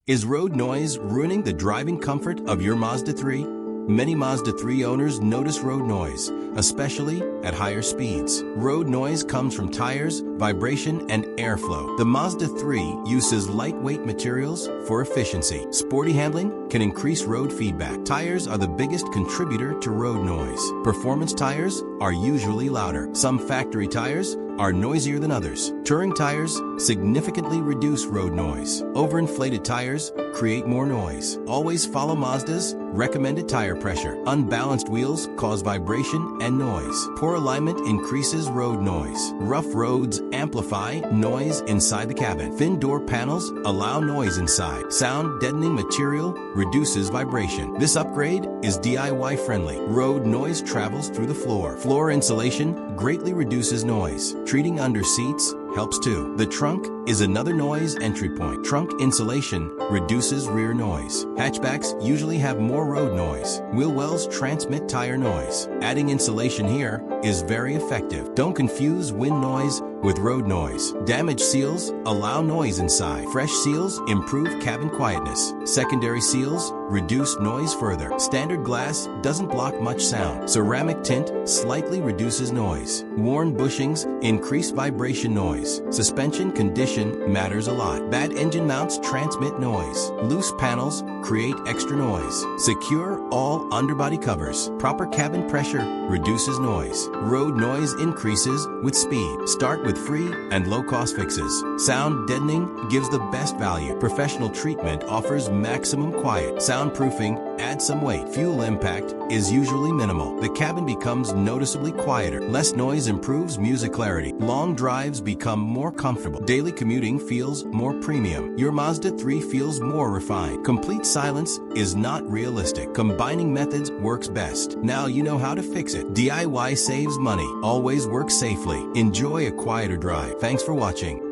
Is road noise ruining the driving comfort of your Mazda 3? Many Mazda 3 owners notice road noise, especially at higher speeds. Road noise comes from tires, vibration, and airflow. The Mazda 3 uses lightweight materials for efficiency. Sporty handling can increase road feedback. Tires are the biggest contributor to road noise. Performance tires are usually louder. Some factory tires are noisier than others. Touring tires significantly reduce road noise. Overinflated tires create more noise. Always follow Mazda's recommended tire pressure. Unbalanced wheels cause vibration and noise. Poor alignment increases road noise. Rough roads amplify noise inside the cabin. Thin door panels allow noise inside. Sound deadening material reduces vibration. This upgrade is DIY friendly. Road noise travels through the floor. Floor insulation greatly reduces noise. Treating under seats helps too. The trunk is another noise entry point. Trunk insulation reduces rear noise. Hatchbacks usually have more road noise. Wheel wells transmit tire noise. Adding insulation here is very effective. Don't confuse wind noise with road noise. Damaged seals allow noise inside. Fresh seals improve cabin quietness. Secondary seals reduce noise further. Standard glass doesn't block much sound. Ceramic tint slightly reduces noise. Worn bushings increase vibration noise. Suspension condition matters a lot. Bad engine mounts transmit noise. Loose panels create extra noise. Secure all underbody covers. Proper cabin pressure reduces noise. Road noise increases with speed. Start with free and low-cost fixes. Sound deadening gives the best value. Professional treatment offers maximum quiet. Soundproofing adds some weight. Fuel impact is usually minimal. The cabin becomes noticeably quieter. Less noise improves music clarity. Long drives become more comfortable. Daily commuting feels more premium. Your Mazda 3 feels more refined. Complete silence is not realistic. Combining methods works best. Now you know how to fix it. DIY saves money. Always works safely. Enjoy a quieter drive. Thanks for watching.